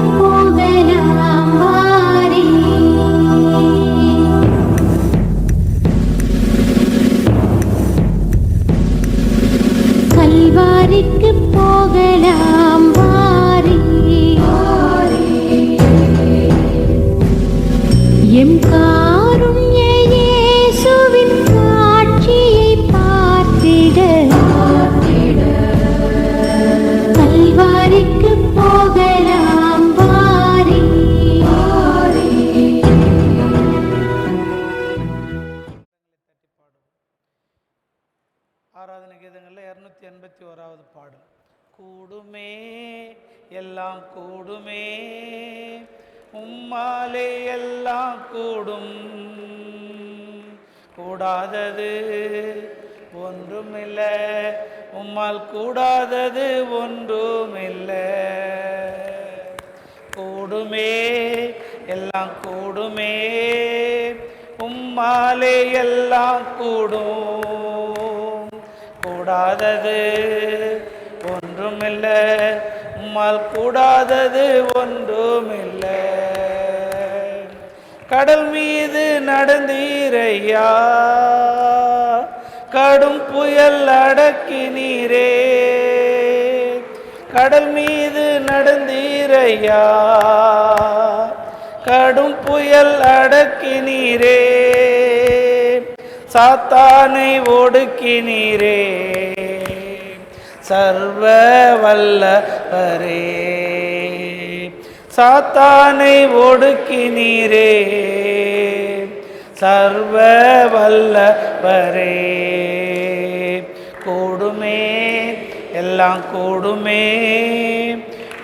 போகலாம் வாரே. கல்வாரிக்கு போகலாம் வாரே. எம் காருண்ய இயேசுவின் காட்சியை பார்த்திட கல்வாரிக்கு போகலாம் வாரே. ஆராதனை கீதங்களில் 281வது பாடல். கூடுமே எல்லாம் கூடுமே, உம்மாலே எல்லாம் கூடும், கூடாதது ஒன்றுமில்லை, உம்மால் கூடாதது ஒன்றுமில்லை. கூடுமே எல்லாம் கூடுமே, உம்மாலே எல்லாம் கூடும், கூடாதது ஒன்றுமில்லை, உம்மால் கூடாதது ஒன்றுமில்லை. கடல் மீது நடந்தீரையா, கடும் புயல் அடக்கினீரே. கடல் மீது நடந்தீரையா, கடும் புயல் அடக்கினீரே. சாத்தானை ஒடுக்கினீரே, சர்வ வல்லவரே. சாத்தானை ஒடுக்கினீரே, சர்வ வல்லவரே. கூடுமே எல்லாம் கூடுமே,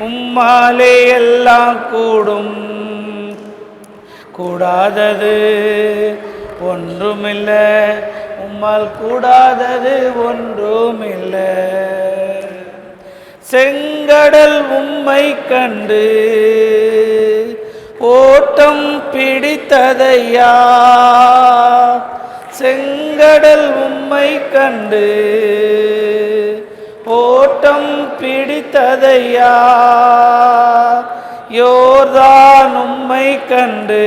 உம்மாலே எல்லாம் கூடும், கூடாதது ஒன்றுமில்லை, உம்மால் கூடாதது ஒன்றுமில்லை. செங்கடல் உம்மை கண்டு ஓட்டம் பிடித்ததையா, செங்கடல் உம்மை கண்டு ஓட்டம் பிடித்ததையா. யோர்தான் உம்மை கண்டு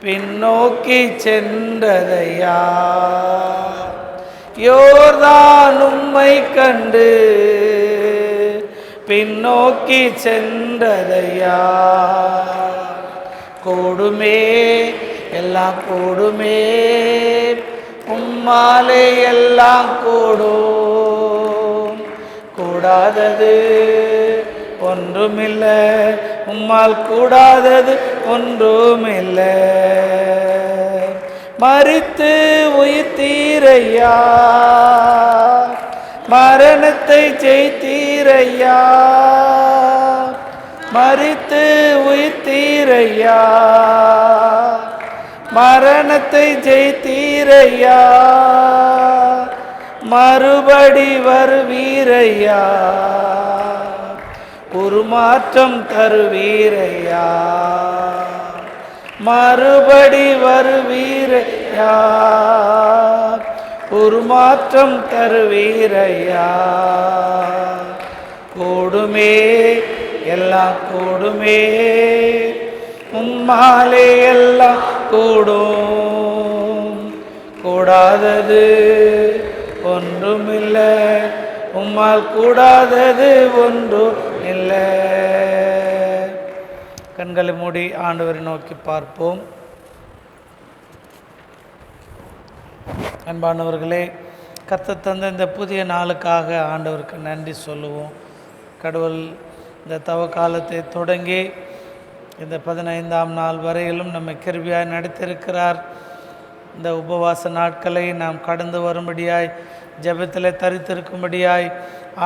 பின்னோக்கி சென்றதையா. யோர்தான் உம்மை கண்டு பின்னோக்கி சென்றதையா. கூடுமே எல்லாம் கூடுமே, உம்மாலே எல்லாம் கூடும், கூடாதது ஒன்றுமில்லை, உம்மால் கூடாதது ஒன்றுமில்லை. மரித்து உயிர்த்தீரையா, மரணத்தை ஜெயித்தீரையா. மரித்து உயிர்த்தீரையா, மரணத்தை ஜெயித்தீரையா. மறுபடி வருவீரையா, உருமாற்றம் தருவீரையா. மறுபடி வருவீரையா, உருமாற்றம் தருவீரையா. கூடுமே எல்லாம் கூடுமே, உம்மாலே எல்லாம் கூடும், கூடாதது ஒன்றுமில்லை, உம்மால் கூடாதது ஒன்றும் இல்லை. கண்களை மூடி ஆண்டவரை நோக்கி பார்ப்போம். அன்பானவர்களே, கர்த்தர் தந்த இந்த புதிய நாளுக்காக ஆண்டவருக்கு நன்றி சொல்லுவோம். கடவுள் இந்த தவ காலத்தை தொடங்கி இந்த 15ஆம் நாள் வரையிலும் நம்மை கிருபையாய் நடத்தியிருக்கிறார். இந்த உபவாச நாட்களை நாம் கடந்து வரும்படியாய், ஜெபத்தில் தரித்திருக்கும்படியாய்,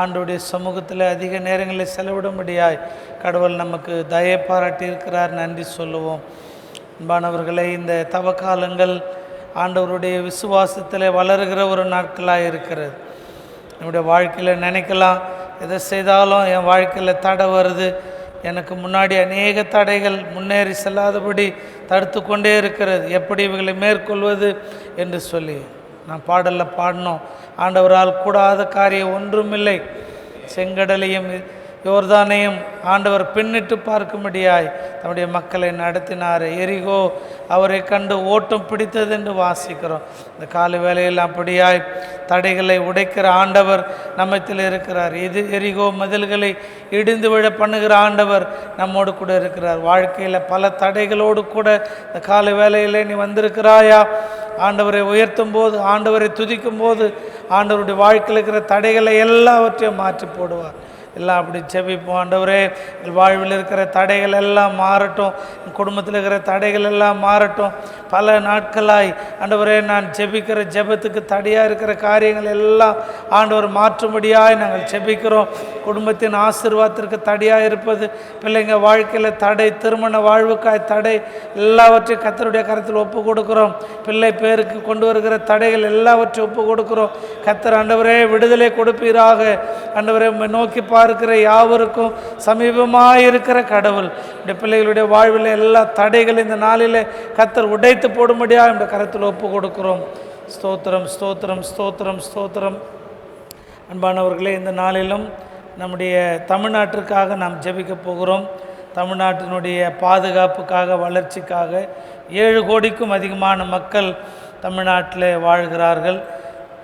ஆண்டோடைய சமூகத்தில் அதிக நேரங்களை செலவிடும்படியாய் கடவுள் நமக்கு தயை பாராட்டியிருக்கிறார். நன்றி சொல்லுவோம். அன்பானவர்களை, இந்த தவ காலங்கள் ஆண்டவருடைய விசுவாசத்தில் வளருகிற ஒரு நாட்களாக இருக்கிறது. நம்முடைய வாழ்க்கையில் நினைக்கலாம், எதை செய்தாலும் என் வாழ்க்கையில் தடை வருது, எனக்கு முன்னாடி அநேக தடைகள் முன்னேறி செல்லாதபடி தடுத்து கொண்டே இருக்கிறது, எப்படி இவைகளை மேற்கொள்வது என்று சொல்லி நான் பாடலில் பாடினோம். ஆண்டவரால் கூடாத காரியம் ஒன்றுமில்லை, செங்கடலையும் யோர்தானையும் ஆண்டவர் பின்னிட்டு பார்க்கும்படியாய் தம்முடைய மக்களை நடத்தினார். எரிகோ அவரை கண்டு ஓட்டம் பிடித்தது என்று வாசிக்கிறோம். இந்த காலை வேளையில் அப்படியாய் தடைகளை உடைக்கிற ஆண்டவர் நம்மத்தில் இருக்கிறார். எரிகோ மதில்களை இடிந்து விழ பண்ணுகிற ஆண்டவர் நம்மோடு கூட இருக்கிறார். வாழ்க்கையில் பல தடைகளோடு கூட இந்த காலை வேளையில் நீ வந்திருக்கிறாயா? ஆண்டவரை உயர்த்தும் போது, ஆண்டவரை துதிக்கும் போது ஆண்டவருடைய வாழ்க்கையில் இருக்கிற தடைகளை எல்லாவற்றையும் மாற்றி போடுவார். எல்லாம் அப்படி ஜெபிப்போம். ஆண்டவரே, வாழ்வில் இருக்கிற தடைகள் எல்லாம் மாறட்டும், குடும்பத்தில் இருக்கிற தடைகள் எல்லாம் மாறட்டும். பல நாட்களாய் ஆண்டவரே நான் ஜெபிக்கிற ஜெபத்துக்கு தடையாக இருக்கிற காரியங்கள் எல்லாம் ஆண்டவர் மாற்றும்படியாய் நாங்கள் ஜெபிக்கிறோம். குடும்பத்தின் ஆசீர்வாதத்திற்கு தடையாக இருப்பது, பிள்ளைங்க வாழ்க்கையில் தடை, திருமண வாழ்வுக்காய் தடை, எல்லாவற்றையும் கர்த்தருடைய கரத்தில் ஒப்பு கொடுக்குறோம். பிள்ளை பேருக்கு கொண்டு வருகிற தடைகள் எல்லாவற்றையும் ஒப்பு கொடுக்குறோம். கர்த்தர் ஆண்டவரே விடுதலை கொடுப்பீராக. ஆண்டவரே நோக்கி பார்க்கிற யாவருக்கும் சமீபமாக இருக்கிற கடவுள் இந்த பிள்ளைகளுடைய வாழ்வில் எல்லா தடைகள் இந்த நாளில் கர்த்தர் உடைத்து போடும்படியாக இந்த கரத்தில் ஒப்பு கொடுக்கிறோம். ஸ்தோத்திரம், ஸ்தோத்திரம், ஸ்தோத்திரம், ஸ்தோத்திரம். அன்பானவர்களே, இந்த நாளிலும் நம்முடைய தமிழ்நாட்டிற்காக நாம் ஜெபிக்க போகிறோம். தமிழ்நாட்டினுடைய பாதுகாப்புக்காக, வளர்ச்சிக்காக 7 கோடிக்கும் அதிகமான மக்கள் தமிழ்நாட்டில் வாழ்கிறார்கள்.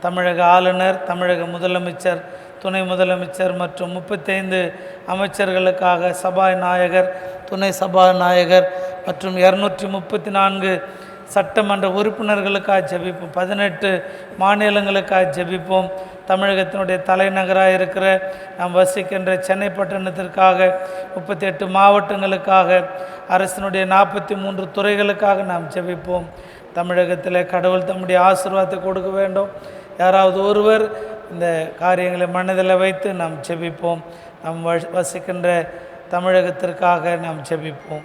தமிழக ஆளுநர், தமிழக முதலமைச்சர், துணை முதலமைச்சர் மற்றும் 35 அமைச்சர்களுக்காக சபாநாயகர், துணை சபாநாயகர் மற்றும் 234 சட்டமன்ற உறுப்பினர்களுக்காக ஜெபிப்போம். 18 மாநிலங்களுக்காக ஜெபிப்போம். தமிழகத்தினுடைய தலைநகராக இருக்கிற நாம் வசிக்கின்ற சென்னை பட்டணத்திற்காக, 38 மாவட்டங்களுக்காக, அரசினுடைய 43 துறைகளுக்காக நாம் ஜெபிப்போம். தமிழகத்தில் கடவுள் தம்முடைய ஆசீர்வாதத்தை கொடுக்க வேண்டும். யாராவது ஒருவர் இந்த காரியங்களை மனதில் வைத்து நாம் ஜெபிப்போம். நாம் வசிக்கின்ற தமிழகத்திற்காக நாம் ஜெபிப்போம்.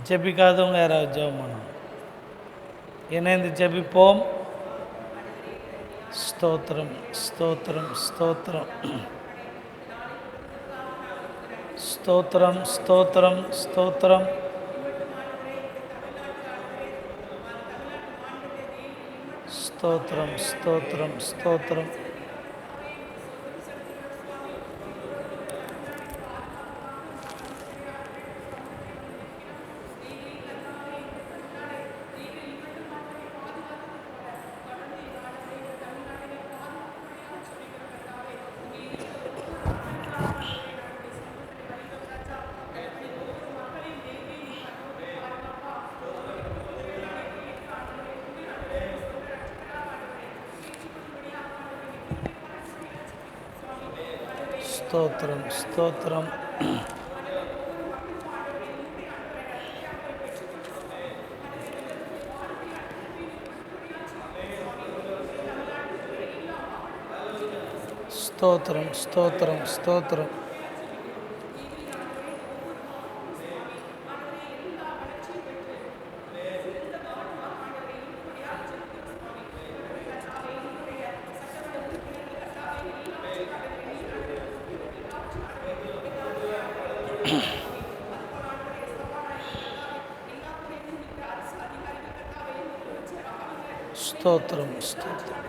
ஜெபிக்காதவங்க யாராவது ஜெபம் பண்ணணும். இணைந்து ஜெபிப்போம். ஸ்தோத்திரம், ஸ்தோத்திரம், ஸ்தோத்திரம், ஸ்தோத்திரம், ஸ்தோத்திரம், ஸ்தோத்திரம். ஸ்தோத்திரம், ஸ்தோத்திரம், ஸ்தோத்திரம். ஸ்தோத்திரம், ஸ்தோத்திரம். ஸ்தோத்திரம், ஸ்தோத்திரம், ஸ்தோத்திரம். ஸ்தோத்திரம், ஸ்தோத்திரம்.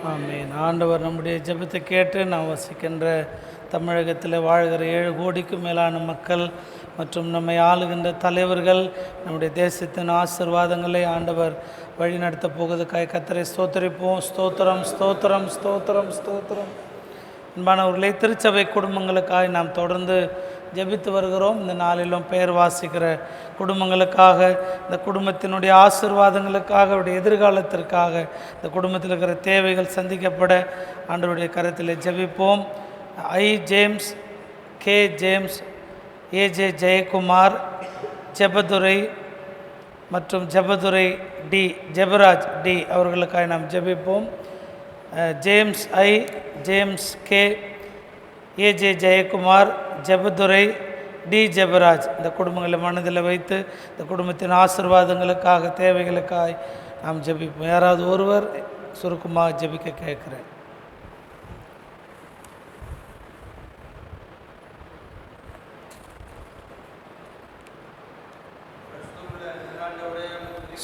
ஆமென். ஆண்டவர் நம்முடைய ஜெபத்தை கேட்டு நாம் வசிக்கின்ற தமிழகத்தில் வாழ்கிற 7 கோடிக்கும் மேலான மக்கள் மற்றும் நம்மை ஆளுகின்ற தலைவர்கள், நம்முடைய தேசத்தின் ஆசீர்வாதங்களை ஆண்டவர் வழி நடத்தப் போவதற்காக கர்த்தரை ஸ்தோத்திரிப்போம். ஸ்தோத்திரம், ஸ்தோத்திரம், ஸ்தோத்திரம், ஸ்தோத்திரம். அன்பானவர்களே, திருச்சபை குடும்பங்களுக்காக நாம் தொடர்ந்து ஜெபித்து வருகிறோம். இந்த நாளிலும் பெயர் வாசிக்கிற குடும்பங்களுக்காக, இந்த குடும்பத்தினுடைய ஆசீர்வாதங்களுக்காக, அவருடைய எதிர்காலத்திற்காக, இந்த குடும்பத்தில் இருக்கிற தேவைகள் சந்திக்கப்பட ஆண்டவருடைய கரத்தில் ஜெபிப்போம். I James, K James, AJ Jayakumar, Jebadurai மற்றும் ஜெபதுரை டி, ஜெபராஜ் டி அவர்களுக்காக நாம் ஜெபிப்போம். James I, James K, AJ Jayakumar, Jebadurai, D Jebaraj, இந்த குடும்பங்களை மனதில் வைத்து இந்த குடும்பத்தின் ஆசீர்வாதங்களுக்காக தேவைகளுக்காக நாம் ஜெபிப்போம். யாராவது ஒருவர் சுருக்கமாக ஜெபிக்க கேட்குறேன்.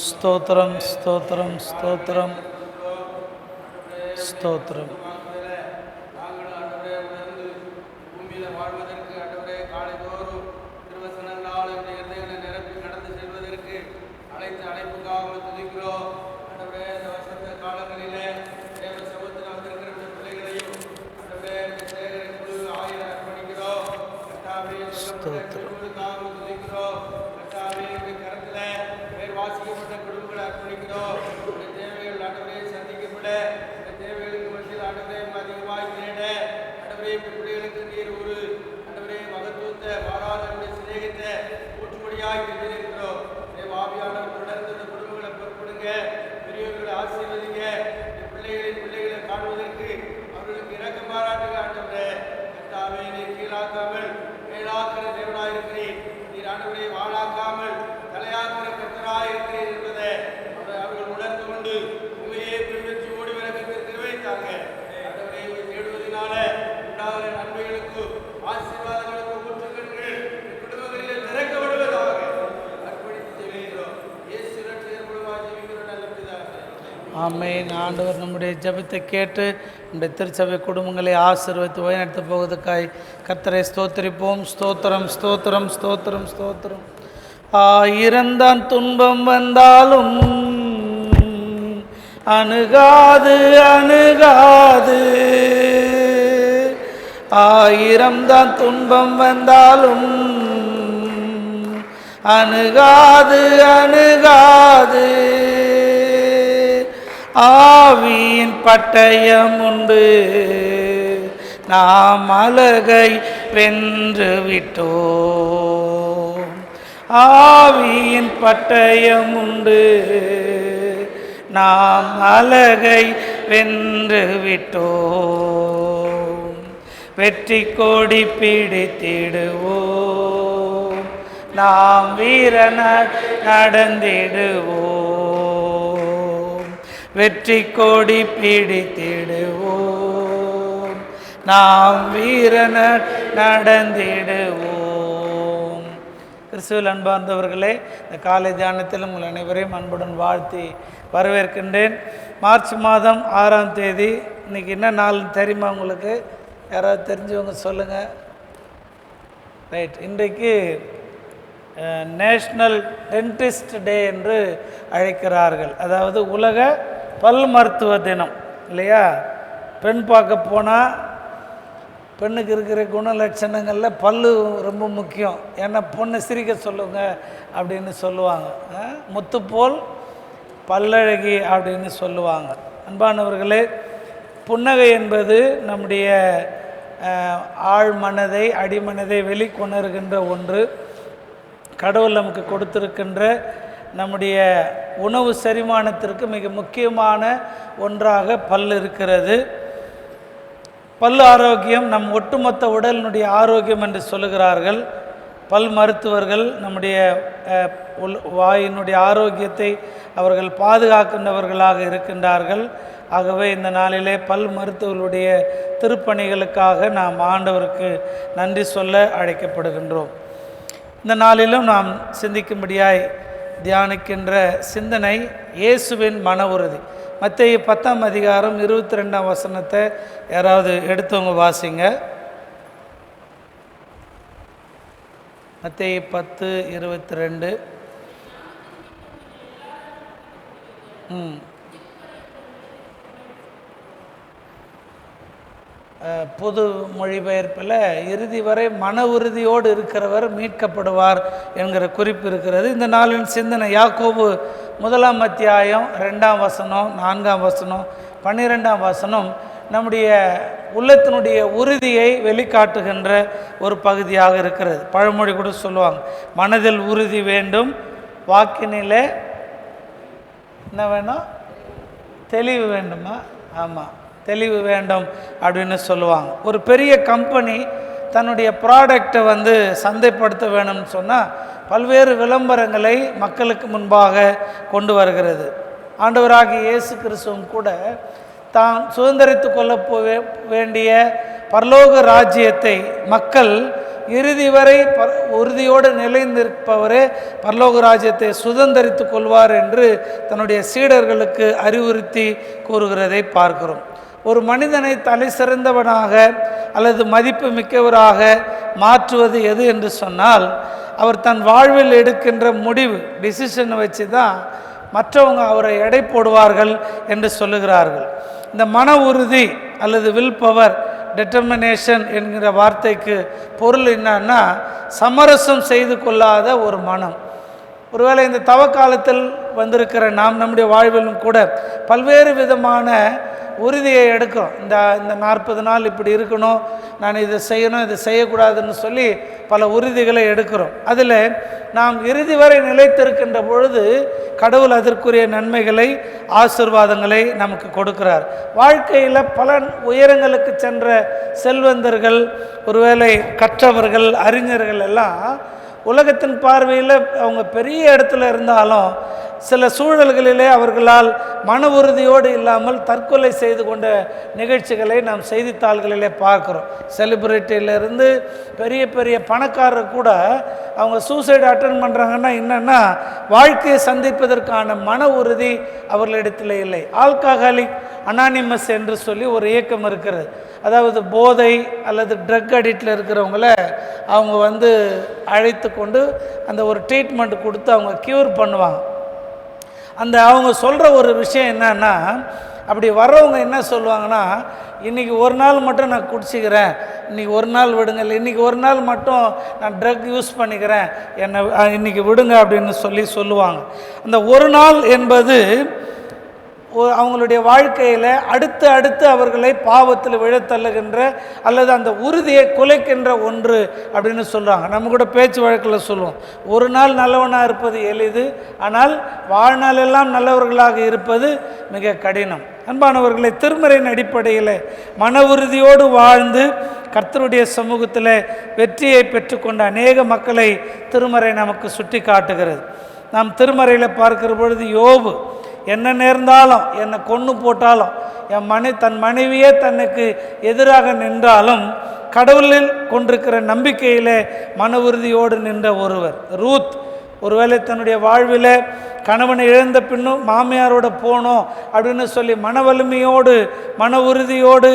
ஸ்தோத்திரம், ஸ்தோத்திரம், ஸ்தோத்திரம், ஸ்தோத்திரம். ஆமென். ஆண்டவர் நம்முடைய ஜெபத்தை கேட்டு நம்முடைய திருச்சபை குடும்பங்களை ஆசீர்வதித்து வழிநடத்த போவதற்காய் கர்த்தரை ஸ்தோத்திரிப்போம். ஸ்தோத்திரம், ஸ்தோத்திரம், ஸ்தோத்திரம், ஸ்தோத்திரம். 1000 தான் துன்பம் வந்தாலும் அணுகாது, அணுகாது. 1000 தான் துன்பம் வந்தாலும் அணுகாது, அணுகாது. ஆவியின் பட்டயம் உண்டு, நாம் அழகை வென்று விட்டோம். ஆவியின் பட்டயம் உண்டு, நாம் அழகை வென்று விட்டோம். வெற்றி கொடி பிடித்திடுவோம், நாம் வீரன நடந்திடுவோம். வெற்றி கொடி பிடித்திடுவோம், நாம் வீரன நடந்திடுவோம். கிறிஸ்துவில் அன்பார்ந்தவர்களே, இந்த காலை தியானத்தில் உங்கள் அனைவரையும் அன்புடன் வாழ்த்தி வரவேற்கின்றேன். மார்ச் மாதம் 6ஆம் தேதி. இன்றைக்கி என்ன நாள்னு தெரியுமா உங்களுக்கு? யாராவது தெரிஞ்சவங்க சொல்லுங்கள். ரைட், இன்றைக்கு நேஷ்னல் டென்டிஸ்ட் டே என்று அழைக்கிறார்கள். அதாவது உலக பல் மருத்துவ தினம் இல்லையா? பெண் பார்க்க போனால் பெண்ணுக்கு இருக்கிற குணலட்சணங்களில் பல்லு ரொம்ப முக்கியம். ஏன்னா பொண்ணை சிரிக்க சொல்லுங்க அப்படின்னு சொல்லுவாங்க. முத்துப்போல் பல்லழகி அப்படின்னு சொல்லுவாங்க. அன்பானவர்களே, புன்னகை என்பது நம்முடைய ஆழ் மனதை, அடிமனதை வெளிக்கொணர்கின்ற ஒன்று. கடவுள் நமக்கு கொடுத்திருக்கின்ற நம்முடைய உணவு செரிமானத்திற்கு மிக முக்கியமான ஒன்றாக பல் இருக்கிறது. பல் ஆரோக்கியம் நம் ஒட்டுமொத்த உடலினுடைய ஆரோக்கியம் என்று சொல்லுகிறார்கள் பல் மருத்துவர்கள். நம்முடைய வாயினுடைய ஆரோக்கியத்தை அவர்கள் பாதுகாக்கின்றவர்களாக இருக்கின்றார்கள். ஆகவே இந்த நாளிலே பல் மருத்துவர்களுடைய திருப்பணிகளுக்காக நாம் ஆண்டவருக்கு நன்றி சொல்ல அழைக்கப்படுகின்றோம். இந்த நாளிலும் நாம் சிந்திக்கும்படியாய் தியானிக்கின்ற சிந்தனை இயேசுவின் மன உறுதி. மத்தேயு 10ஆம் அதிகாரம் 22ஆம் வசனத்தை யாராவது எடுத்தவங்க வாசிங்க. மத்தேயு 10:22. பொது மொழிபெயர்ப்பில் இறுதி வரை மன உறுதியோடு இருக்கிறவர் மீட்கப்படுவார் என்கிற குறிப்பு இருக்கிறது. இந்த நாளின் சிந்தனை யாக்கோபு 1ஆம் அத்தியாயம் 2ஆம் வசனம், 4ஆம் வசனம், 12ஆம் வசனம் நம்முடைய உள்ளத்தினுடைய உறுதியை வெளிக்காட்டுகின்ற ஒரு பகுதியாக இருக்கிறது. பழமொழி கூட சொல்லுவாங்க, மனதில் உறுதி வேண்டும், வாக்கினிலே என்ன வேணும்? தெளிவு வேண்டுமா? ஆமாம், தெளிவு வேண்டும் அப்படின்னு சொல்லுவாங்க. ஒரு பெரிய கம்பெனி தன்னுடைய ப்ராடக்டை சந்தைப்படுத்த வேணும்னு சொன்னால் பல்வேறு விளம்பரங்களை மக்களுக்கு முன்பாக கொண்டு வருகிறது. ஆண்டவராகிய இயேசு கிறிஸ்துவும் கூட தான் சுதந்திரித்து கொள்ள வேண்டிய பரலோக ராஜ்யத்தை மக்கள் இறுதி வரை உறுதியோடு நிலைநிற்பவரே பரலோக ராஜ்யத்தை சுதந்திரித்து கொள்வார் என்று தன்னுடைய சீடர்களுக்கு அறிவுறுத்தி கூறுகிறதை பார்க்கிறோம். ஒரு மனிதனை தலை சிறந்தவனாக அல்லது மதிப்பு மிக்கவராக மாற்றுவது எது என்று சொன்னால், அவர் தன் வாழ்வில் எடுக்கின்ற முடிவு டிசிஷனை வச்சு தான் மற்றவங்க அவரை எடை போடுவார்கள் என்று சொல்லுகிறார்கள். இந்த மன உறுதி அல்லது வில் பவர், டெட்டர்மினேஷன் என்கிற வார்த்தைக்கு பொருள் என்னன்னா, சமரசம் செய்து கொள்ளாத ஒரு மனம். ஒருவேளை இந்த தவக்காலத்தில் வந்திருக்கிற நாம் நம்முடைய வாழ்விலும் கூட பல்வேறு விதமான உறுதியை எடுக்கிறோம். இந்த 40 நாள் இப்படி இருக்கணும், நான் இதை செய்யணும், இதை செய்யக்கூடாதுன்னு சொல்லி பல உறுதிகளை எடுக்கிறோம். அதில் நாம் இறுதி வரை நிலைத்திருக்கின்ற பொழுது கடவுள் அதற்குரிய நன்மைகளை, ஆசீர்வாதங்களை நமக்கு கொடுக்கிறார். வாழ்க்கையில் பல உயரங்களுக்கு சென்ற செல்வந்தர்கள், ஒருவேளை கற்றவர்கள், அறிஞர்கள் எல்லாம் உலகத்தின் பார்வையில் அவங்க பெரிய இடத்துல இருந்தாலும் சில சூழல்களிலே அவர்களால் மன உறுதியோடு இல்லாமல் தற்கொலை செய்து கொண்ட நிகழ்ச்சிகளை நாம் செய்தித்தாள்களிலே பார்க்குறோம். செலிபிரிட்டியிலிருந்து பெரிய பெரிய பணக்காரர் கூட அவங்க சூசைடு அட்டன் பண்ணுறாங்கன்னா என்னென்னா, வாழ்க்கையை சந்திப்பதற்கான மன உறுதி அவர்களிடத்தில் இல்லை. ஆல்கஹாலிக் அனானிமஸ் என்று சொல்லி ஒரு இயக்கம் இருக்கிறது. அதாவது போதை அல்லது ட்ரக் அடிக்டில் இருக்கிறவங்கள அவங்க அழைத்து கொண்டு அந்த ஒரு ட்ரீட்மெண்ட் கொடுத்து அவங்க க்யூர் பண்ணுவாங்க. அவங்க சொல்கிற ஒரு விஷயம் என்னன்னா, அப்படி வர்றவங்க என்ன சொல்லுவாங்கன்னா, இன்றைக்கி ஒரு நாள் மட்டும் நான் குடிச்சிக்கிறேன், இன்றைக்கி ஒரு நாள் விடுங்க, இல்லை இன்றைக்கி ஒரு நாள் மட்டும் நான் ட்ரக் யூஸ் பண்ணிக்கிறேன், என்னை இன்றைக்கி விடுங்க அப்படின்னு சொல்லுவாங்க. அந்த ஒரு நாள் என்பது அவங்களுடைய வாழ்க்கையில் அடுத்து அவர்களை பாவத்தில் விழத்தள்ளுகின்ற அல்லது அந்த உறுதியை குலைக்கின்ற ஒன்று அப்படின்னு சொல்கிறாங்க. நம்ம கூட பேச்சு வழக்கில் சொல்லுவோம், ஒரு நாள் நல்லவனாக இருப்பது எளிது, ஆனால் வாழ்நாளெல்லாம் நல்லவர்களாக இருப்பது மிக கடினம். அன்பானவர்களை, திருமறையின் அடிப்படையில் மன உறுதியோடு வாழ்ந்து கர்த்தருடைய சமூகத்தில் வெற்றியை பெற்றுக்கொண்ட அநேக மக்களை திருமறை நமக்கு சுட்டி காட்டுகிறது. நாம் திருமறையில் பார்க்கிற பொழுது யோபு, என்ன நேர்ந்தாலும், என்னை கொன்று போட்டாலும், தன் மனைவியே தனக்கு எதிராக நின்றாலும் கடவுளில் கொண்டிருக்கிற நம்பிக்கையிலே மன உறுதியோடு நின்ற ஒருவர். ரூத், ஒருவேளை தன்னுடைய வாழ்வில் கணவனை இழந்த பின்னும் மாமியாரோட போனோம் அப்படின்னு சொல்லி மன வலிமையோடு மன உறுதியோடு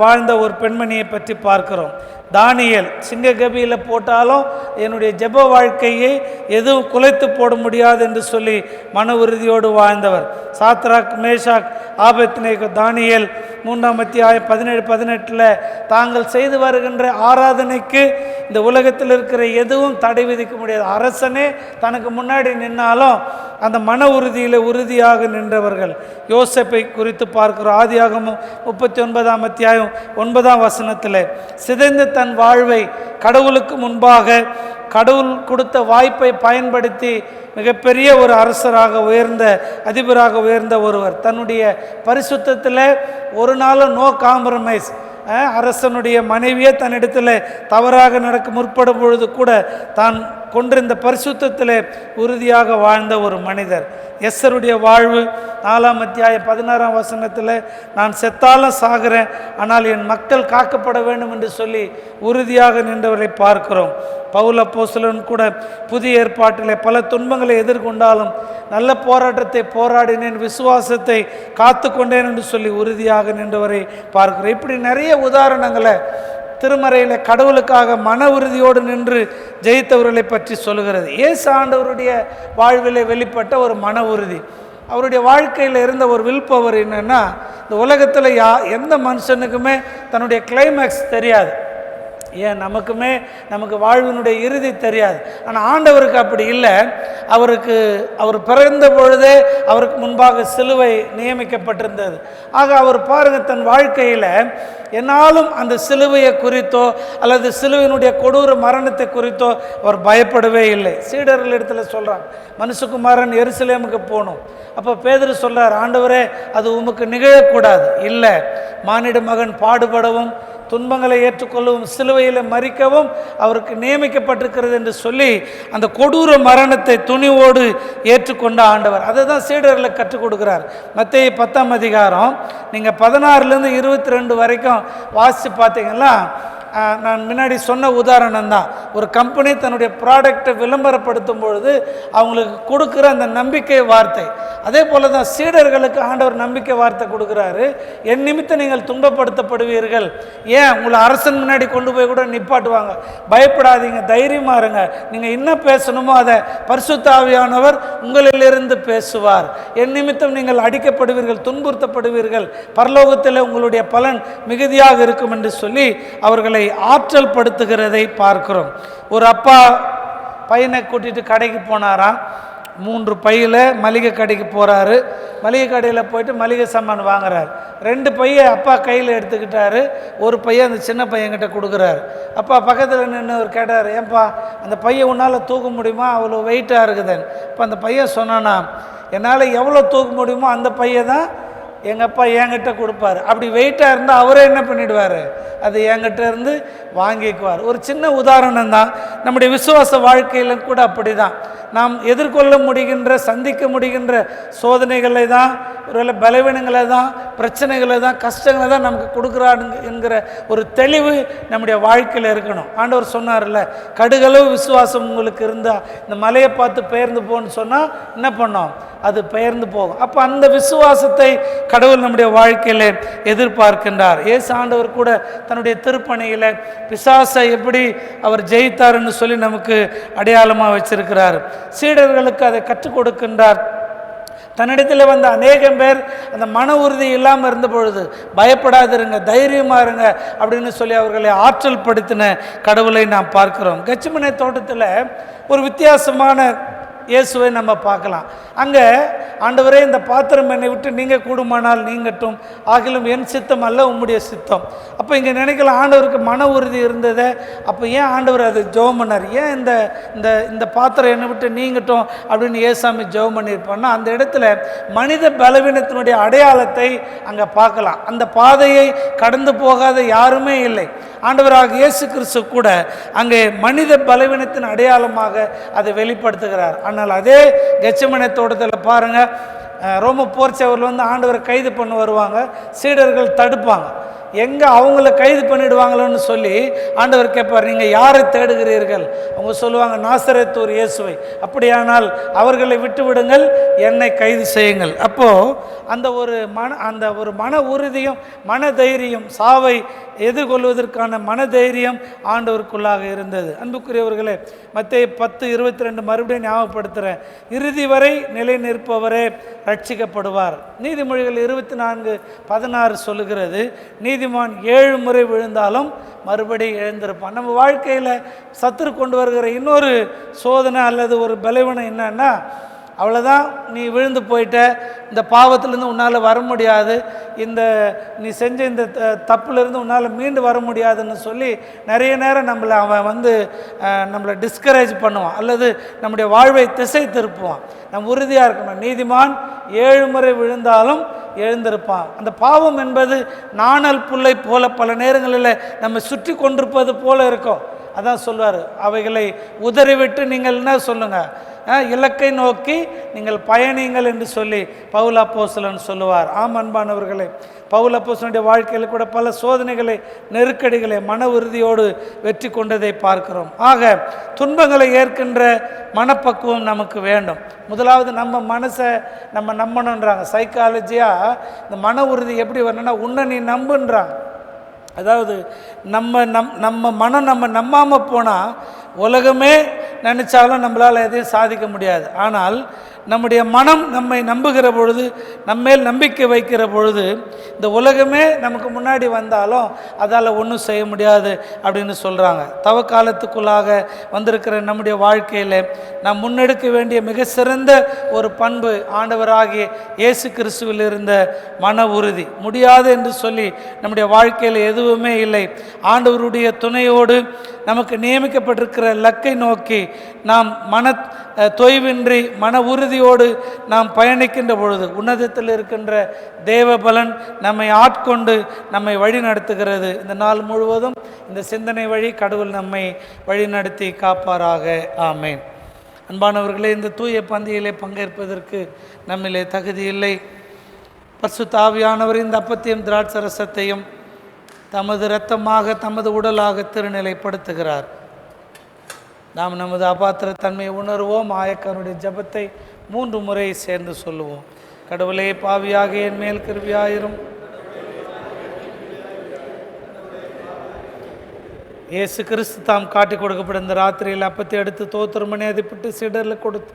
வாழ்ந்த ஒரு பெண்மணியை பற்றி பார்க்கிறோம். தானியேல், சிங்ககபியில் போட்டாலும் என்னுடைய ஜெப வாழ்க்கையை எதுவும் குலைத்து போட முடியாது என்று சொல்லி மன உறுதியோடு வாழ்ந்தவர். சாத்ராக், மேஷாக், ஆபேத்நேகோ, தானியேல் 3ஆம் அத்தியாயம் 17-18 தாங்கள் செய்து வருகின்ற ஆராதனைக்கு இந்த உலகத்தில் இருக்கிற எதுவும் தடை விதிக்க முடியாது. அரசனே தனக்கு முன்னாடி நின்னாலும் அந்த மன உறுதியில் உறுதியாக நின்றவர்கள். யோசேப்பை குறித்து பார்க்கிறோம். ஆதியாகமம் 39ஆம் அத்தியாயம் 9ஆம் வசனத்தில் சிதைந்து தன் வாழ்வை கடவுளுக்கு முன்பாக கடவுள் கொடுத்த வாய்ப்பை பயன்படுத்தி மிகப்பெரிய ஒரு அரசராக உயர்ந்த, அதிபராக உயர்ந்த ஒருவர். தன்னுடைய பரிசுத்தத்தில் ஒரு நாளும் நோ காம்ப்ரமைஸ். அரசனுடைய மனைவியே தன்னிடத்தில் தவறாக நடக்க முற்படும் பொழுது கூட தான் கொண்டிருந்த பரிசுத்தத்தில் உறுதியாக வாழ்ந்த ஒரு மனிதர். எஸ்ஸருடைய வாழ்வு 4ஆம் அத்தியாயம் 16ஆம் வசனத்தில், நான் செத்தாலும் சாகிறேன், ஆனால் என் மக்கள் காக்கப்பட வேண்டும் என்று சொல்லி உறுதியாக நின்றவரை பார்க்கிறோம். பவுல் அப்போஸ்தலன் கூட புதிய ஏற்பாட்டிலே பல துன்பங்களை எதிர்கொண்டாலும் நல்ல போராட்டத்தை போராடினேன், விசுவாசத்தை காத்து கொண்டேன் என்று சொல்லி உறுதியாக நின்றவரை பார்க்கிறோம். இப்படி நிறைய உதாரணங்களை திருமறையில் கடவுளுக்காக மன உறுதியோடு நின்று ஜெயித்தவர்களை பற்றி சொல்லுகிறது. இயேசு ஆண்டவருடைய வாழ்வில் வெளிப்பட்ட ஒரு மன உறுதி, அவருடைய வாழ்க்கையில் இருந்த ஒரு வில் பவர் என்னென்னா, இந்த உலகத்தில் எந்த மனுஷனுக்குமே தன்னுடைய கிளைமேக்ஸ் தெரியாது. ஏன் நமக்கு வாழ்வினுடைய இறுதி தெரியாது. ஆனால் ஆண்டவருக்கு அப்படி இல்லை. அவர் பிறந்த பொழுதே அவருக்கு முன்பாக சிலுவை நியமிக்கப்பட்டிருந்தது. ஆக அவர் பாருங்கள், தன் வாழ்க்கையில் என்னாலும் அந்த சிலுவையை குறித்தோ அல்லது சிலுவையினுடைய கொடூர மரணத்தை குறித்தோ அவர் பயப்படவே இல்லை. சீடர்கள் இடத்துல சொல்கிறாங்க, மனுஷகுமாரன் எருசலேமுக்கு போகணும். அப்போ பேதுரு சொல்கிறார், ஆண்டவரே அது உமக்கு நிகழக்கூடாது. இல்லை, மானிட மகன் பாடுபடவும் துன்பங்களை ஏற்றுக்கொள்ளவும் சிலுவையில் மரிக்கவும் அவருக்கு நியமிக்கப்பட்டிருக்கிறது என்று சொல்லி அந்த கொடூர மரணத்தை துணிவோடு ஏற்றுக்கொண்ட ஆண்டவர். அதை தான் சீடர்களை கற்றுக் கொடுக்குறார். மத்தேயு 10ஆம் அதிகாரம் நீங்கள் 16லேருந்து 22 வரைக்கும் வாசித்து பார்த்தீங்கன்னா, நான் முன்னாடி சொன்ன உதாரணம் தான். ஒரு கம்பெனி தன்னுடைய ப்ராடக்டை விளம்பரப்படுத்தும் பொழுது அவங்களுக்கு கொடுக்குற அந்த நம்பிக்கை வார்த்தை, அதே போல தான் சீடர்களுக்கு ஆண்டவர் நம்பிக்கை வார்த்தை கொடுக்குறாரு. என் நிமித்தம் நீங்கள் துன்பப்படுத்தப்படுவீர்கள், ஏன் உங்களை அரசன் முன்னாடி கொண்டு போய் கூட நிப்பாட்டுவாங்க, பயப்படாதீங்க, தைரியமாக இருங்க, நீங்கள் என்ன பேசணுமோ அதை பரிசுத்த ஆவியானவர் உங்களிலிருந்து பேசுவார். என் நிமித்தம் நீங்கள் அடிக்கப்படுவீர்கள், துன்புறுத்தப்படுவீர்கள், பரலோகத்தில் உங்களுடைய பலன் மிகுதியாக இருக்கும் என்று சொல்லி அவர்களை ஆற்றல் படுத்துகிறதை பார்க்கிறோம். ஒரு அப்பா பையனை கூட்டிட்டு கடைக்கு போனாராம். 3 பையில் மளிகை கடைக்கு போகிறாரு. மளிகை கடையில் போயிட்டு மளிகை சாமான் வாங்குறாரு. 2 பையை அப்பா கையில் எடுத்துக்கிட்டாரு. ஒரு பையை அந்த சின்ன பையன்கிட்ட கொடுக்குறாரு. அப்பா பக்கத்தில் நின்று அவர் கேட்டார், ஏன்பா அந்த பையை உன்னால் தூக்க முடியுமா, அவ்வளோ வெயிட்டாக இருக்குதுன்னு. இப்போ அந்த பையன் சொன்னான்னா, என்னால் எவ்வளோ தூக்க முடியுமோ அந்த பையை தான் எங்கள் அப்பா என்கிட்ட கொடுப்பார். அப்படி வெயிட்டாக இருந்தால் அவரே என்ன பண்ணிடுவார், அது என்கிட்ட இருந்து வாங்கிக்குவார். ஒரு சின்ன உதாரணம் தான். நம்முடைய விசுவாச வாழ்க்கையில் கூட அப்படி தான். நாம் எதிர்கொள்ள முடிகின்ற, சந்திக்க முடிகின்ற சோதனைகளை தான், ஒருவேளை பலவீனங்களை தான், பிரச்சனைகளை தான், கஷ்டங்களை தான் நமக்கு கொடுக்குறாங்க என்கிற ஒரு தெளிவு நம்முடைய வாழ்க்கையில் இருக்கணும். ஆண்டவர் சொன்னார்ல, கடுகளவு விசுவாசம் உங்களுக்கு இருந்தால் இந்த மலையை பார்த்து பெயர்ந்து போன்னு சொன்னால் என்ன பண்ணோம், அது பெயர்ந்து போகும். அப்போ அந்த விசுவாசத்தை கடவுள் நம்முடைய வாழ்க்கையில் எதிர்பார்க்கின்றார். இயேசு ஆண்டவர் கூட தன்னுடைய திருப்பணியில் பிசாசை எப்படி அவர் ஜெயித்தார்னு சொல்லி நமக்கு அடையாளமாக வச்சிருக்கிறார். சீடர்களுக்கு அதை கற்றுக் கொடுக்கின்றார். தன்னிடத்தில் வந்த அநேகம் பேர் அந்த மன உறுதி இல்லாமல் இருந்த பொழுது, பயப்படாதிருங்க, தைரியமாக இருங்க அப்படின்னு சொல்லி அவர்களை ஆற்றல் படுத்தின கடவுளை நாம் பார்க்கிறோம். கெத்செமனே தோட்டத்தில் ஒரு வித்தியாசமான இயேசுவை நம்ம பார்க்கலாம். அங்கே ஆண்டவரே இந்த பாத்திரம் என்னை விட்டு நீங்கள் கூடுமானால் நீங்கட்டும், ஆகிலும் என் சித்தம் அல்ல உம்முடைய சித்தம். அப்போ இங்கே நினைக்கலாம், ஆண்டவருக்கு மன உறுதி இருந்தது. அப்போ ஏன் ஆண்டவர் அது ஜெபம் பண்ணார், ஏன் இந்த இந்த இந்த பாத்திரம் என்னை விட்டு நீங்கட்டும் அப்படின்னு ஏசாமி ஜெபம் பண்ணியிருப்பான்னா, அந்த இடத்துல மனித பலவீனத்தினுடைய அடையாளத்தை அங்கே பார்க்கலாம். அந்த பாதையை கடந்து போகாத யாருமே இல்லை. ஆண்டவராக இயேசு கிறிஸ்து கூட அங்கே மனித பலவீனத்தின் அடையாளமாக அதை வெளிப்படுத்துகிறார். ஆனால் அதே கெத்செமனே தோட்டத்தில் பாருங்கள், ரோம போர்ச்சவர்கள் ஆண்டவரை கைது பண்ண வருவாங்க, சீடர்கள் தடுப்பாங்க. எங்கே அவங்கள கைது பண்ணிடுவாங்களோன்னு சொல்லி ஆண்டவர் கேட்பார், நீங்கள் யாரை தேடுகிறீர்கள்? அவங்க சொல்லுவாங்க, நாசரேத்தூர் இயேசுவை. அப்படியானால் அவர்களை விட்டு விடுங்கள், என்னை கைது செய்யுங்கள். அப்போது அந்த ஒரு மன உறுதியும் மன தைரியம், சாவை எதிர்கொள்வதற்கான மன தைரியம் ஆண்டவருக்குள்ளாக இருந்தது. அன்புக்குரியவர்களே, மத்தேயு 10:22 மறுபடியும் ஞாபகப்படுத்துகிறேன், இறுதி வரை நிலை நிற்பவரே ரட்சிக்கப்படுவார். நீதிமொழிகள் 24:16 சொல்லுகிறது, நீதிமான் 7 முறை விழுந்தாலும் மறுபடி எழுந்திருப்பான். நம்ம வாழ்க்கையில் சத்துரு கொண்டு வருகிற இன்னொரு சோதனை அல்லது ஒரு பலவீனம் என்னன்னா, அவ்வளோதான், நீ விழுந்து போயிட்ட, இந்த பாவத்திலேருந்து உன்னால் வர முடியாது, நீ செஞ்ச இந்த தப்புலேருந்து உன்னால் மீண்டு வர முடியாதுன்னு சொல்லி நிறைய நேரம் அவன் நம்மளை டிஸ்கரேஜ் பண்ணுவான் அல்லது நம்முடைய வாழ்வை திசை திருப்புவான். நம்ம உறுதியாக இருக்கணும். நீதிமான் 7 முறை விழுந்தாலும் எழுந்திருப்பான். அந்த பாவம் என்பது நாணல் புல்லை போல பல நேரங்களில் நம்ம சுற்றி கொண்டிருப்பது போல இருக்கும். அதான் சொல்வார், அவைகளை உதறிவிட்டு நீங்கள் என்ன சொல்லுங்கள், இலக்கை நோக்கி நீங்கள் பயணிங்கள் என்று சொல்லி பவுல் அப்போஸ்தலன் சொல்லுவார். ஆம் அன்பானவர்களே, பவுல் அப்போஸ்தலனுடைய வாழ்க்கையில் கூட பல சோதனைகளை, நெருக்கடிகளை மன உறுதியோடு வெற்றி கொண்டதை பார்க்கிறோம். ஆக துன்பங்களை ஏற்கின்ற மனப்பக்குவம் நமக்கு வேண்டும். முதலாவது நம்ம மனசை நம்ம நம்பணுன்றாங்க. சைக்காலஜியாக இந்த மன உறுதி எப்படி வரணும்னா, உன்னை நீ நம்புன்றாங்க. அதாவது நம்ம மனம் நம்ம நம்பாமல் போனால் உலகமே நினச்சாலும் நம்மளால் எதையும் சாதிக்க முடியாது. ஆனால் நம்முடைய மனம் நம்மை நம்புகிற பொழுது, நம்மேல் நம்பிக்கை வைக்கிற பொழுது, இந்த உலகமே நமக்கு முன்னாடி வந்தாலும் அதால் ஒன்றும் செய்ய முடியாது அப்படின்னு சொல்கிறாங்க. தவக்காலத்துக்குள்ளாக வந்திருக்கிற நம்முடைய வாழ்க்கையில் நாம் முன்னெடுக்க வேண்டிய மிக சிறந்த ஒரு பண்பு ஆண்டவராகிய இயேசு கிறிஸ்துவில் இருந்த மன உறுதி. முடியாது என்று சொல்லி நம்முடைய வாழ்க்கையில் எதுவுமே இல்லை. ஆண்டவருடைய துணையோடு நமக்கு நியமிக்கப்பட்டிருக்கிற லக்கை நோக்கி நாம் மன தொய்வின்றி மன உறுதியோடு நாம் பயணிக்கின்ற பொழுது உன்னதத்தில் இருக்கின்ற தேவபலன் நம்மை ஆட்கொண்டு நம்மை வழி நடத்துகிறது. இந்த நாள் முழுவதும் இந்த சிந்தனை வழி கடவுள் நம்மை வழிநடத்தி காப்பாராக. ஆமேன். அன்பானவர்களே, இந்த தூய பந்தியிலே பங்கேற்பதற்கு நம்மிலே தகுதி இல்லை. பரிசுத்த ஆவியானவர் இந்த அப்பத்தையும் திராட்சரசத்தையும் தமது இரத்தமாக தமது உடலாக திருநிலைப்படுத்துகிறார். நாம் நமது அபாத்திர தன்மையை உணர்வோம். ஆயக்காரனுடைய ஜெபத்தை 3 முறை சேர்ந்து சொல்லுவோம். கடவுளே, பாவியாக என் மேல் கிருபையாயிரும். இயேசு கிறிஸ்து தாம் காட்டி கொடுக்கப்பட்ட இந்த ராத்திரியில் அப்பத்தை எடுத்து தோத்திரம் பண்ணி அதை பிட்டு சீடரில் கொடுத்து,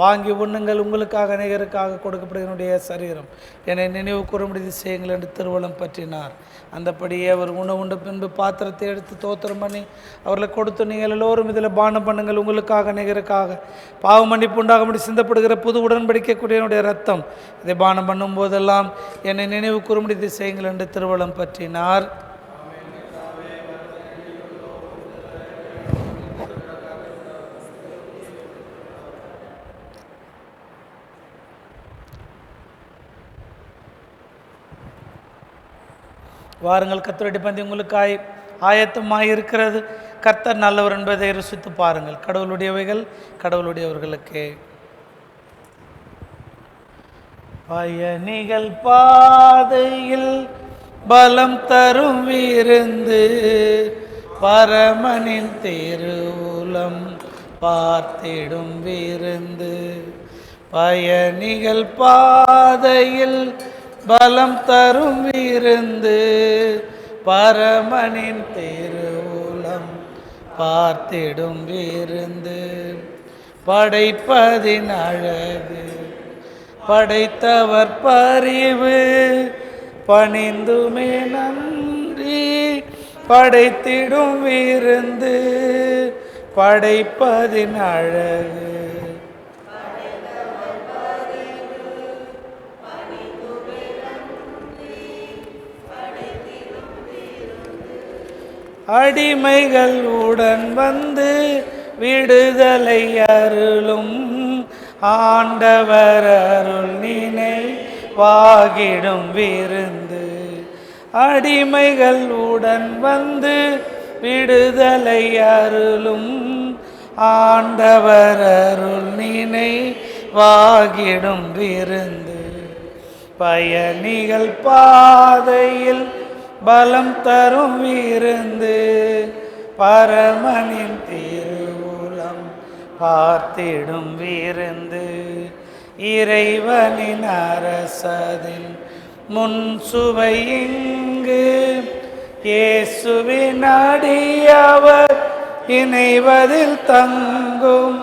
வாங்கி உண்ணுங்கள், உங்களுக்காக அநேகருக்காக கொடுக்கப்பட்ட என்னுடைய சரீரம், என்னை நினைவு கூறும்படி செய்யுங்கள் என்று திருவள்ளம் பற்றினார். அந்தபடியே அவர் உணவுண்ட பின்பு பாத்திரத்தை எடுத்து தோத்திரம் பண்ணி அவர்களை கொடுத்து, நீங்கள் எல்லோரும் இதில் பானம் பண்ணுங்கள், உங்களுக்காக அநேகருக்காக பாவ மன்னிப்பு உண்டாகும்படி சிந்தப்படுகிற புது உடன்படிக்கைக்குரிய என்னுடைய ரத்தம், இதை பானம் பண்ணும் போதெல்லாம் என்னை நினைவு கூறும்படி செய்யுங்கள் என்று திருவள்ளம் பற்றினார். வாருங்கள், கர்த்தருடைய பந்தி உங்களுக்காய் ஆயத்தமாக இருக்கிறது. கர்த்தர் நல்லவர் என்பதை ருசித்து பாருங்கள். கடவுளுடையவைகள் கடவுளுடையவர்களுக்கே. பயணிகள் பாதையில் பலம் தரும் விருந்து, பரமனின் திருவுளம் பார்த்திடும் விருந்து. பயணிகள் பாதையில் பலம் தரும் விருந்து, பரமனின் திருவுளம் பார்த்திடும் விருந்து. படைப்பதின் அழகு, படைத்தவர் பரிவு, பணிந்துமே நன்றி படைத்திடும் விருந்து. படைப்பதின் அழகு, அடிமைகள் உடன் வந்து விடுதலை அருளும், ஆண்டவர் அருள் நினைவாகிடும் விருந்து. அடிமைகள் உடன் வந்து விடுதலை அருளும், ஆண்டவர் அருள் நினைவாகிடும் விருந்து. பயணிகள் பாதையில் பலம் தரும் விருந்து, பரமனின் திருவுளம் பார்த்திடும் விருந்து. இறைவனின் அரசதின் முன் சுவை இங்கு, இயேசுவின் அடியவர் இணைவதில் தங்கும்.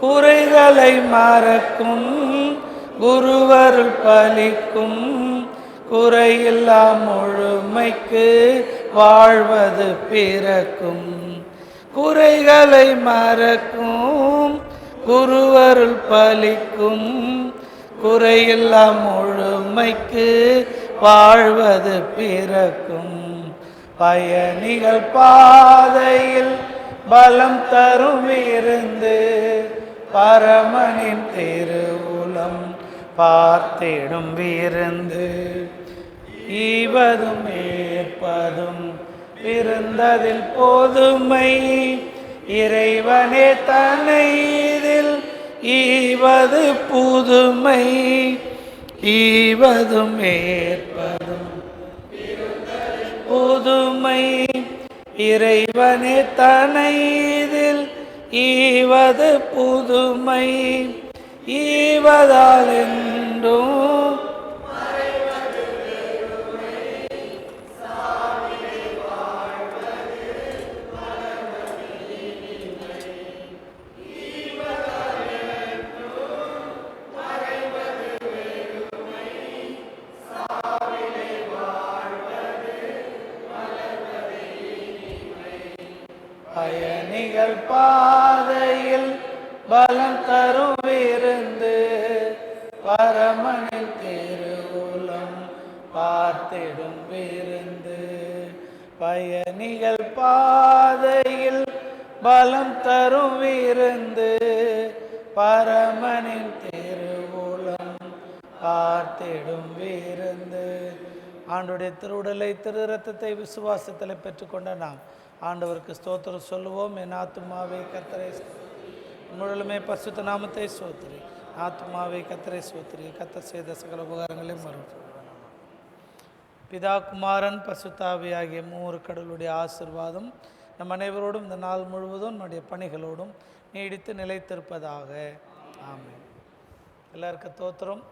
குறைகளை மறக்கும், குருவருள் பலிக்கும், குறையில்லா முழுமைக்கு வாழ்வது பிறக்கும். குறைகளை மறக்கும், குருவருள் பலிக்கும், குறையில்லா முழுமைக்கு வாழ்வது பிறக்கும். பயணிகள் பாதையில் பலம் தரும் விருந்து, பரமனின் திருவுளம் பார்த்திடும் விருந்து. ஈவதும் ஏற்பதும் விருந்ததில் போதுமை, இறைவனே தன்னை இதில் ஈவது புதுமை. ஈவதும் ஏற்பதும் புதுமை, இறைவனே தன்னை இதில் ஈவது புதுமை. ஈவதால் என்றும் பயணிகள் பாதையில் பலம் தரும் விருந்து பரமனின் திருவுளம் பார்த்திடும் விருந்து. பயணிகள் பாதையில் பலம் தரும் விருந்து பரமனின் திருவுளம் பார்த்திடும் விருந்து. ஆண்டுடைய திருவுடலை திரு ரத்தத்தை விசுவாசத்தில் பெற்றுக்கொண்ட நாம் ஆண்டவருக்கு ஸ்தோத்திரம் சொல்லுவோம். என் ஆத்துமாவே கர்த்தரை முழுமே பரிசுத்த நாமத்தை ஸ்தோத்திரி. ஆத்துமாவே கர்த்தரை ஸ்தோத்திரி. கர்த்தர் செய்த சகல உபகாரங்களையும் மறுத்து பிதா குமாரன் பரிசுத்தாவி ஆகிய மூன்று கடவுளுடைய ஆசீர்வாதம் நம் அனைவரோடும் இந்த நாள் முழுவதும் நம்முடைய பணிகளோடும் நீடித்து நிலைத்திருப்பதாக. ஆமென். எல்லாருக்கும் தோத்திரம்.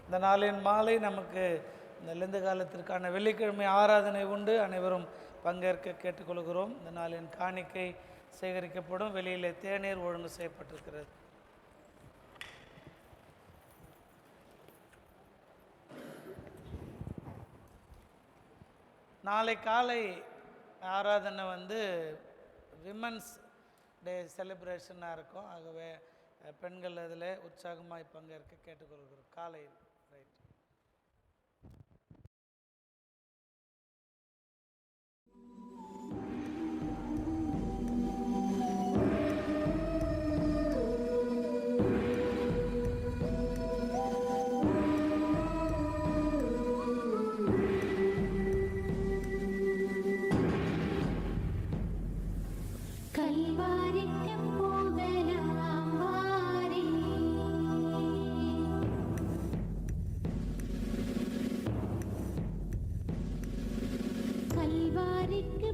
இந்த நாளின் மாலை நமக்கு இந்த லெந்து காலத்திற்கான வெள்ளிக்கிழமை ஆராதனை உண்டு. அனைவரும் பங்கேற்க கேட்டுக்கொள்கிறோம். இந்த நாளின் காணிக்கை சேகரிக்கப்படும். வெளியிலே தேநீர் ஒழுங்கு செய்யப்பட்டிருக்கிறது. நாளை காலை ஆராதனை விமன்ஸ் டே செலிப்ரேஷனாக இருக்கும். ஆகவே பெண்கள் அதில் உற்சாகமாய் பங்கேற்க கேட்டுக்கொள்கிறோம். காலையில் ரைட். கல்வாரிக்கு போகலாம் வாரி. கல்வாரிக்கு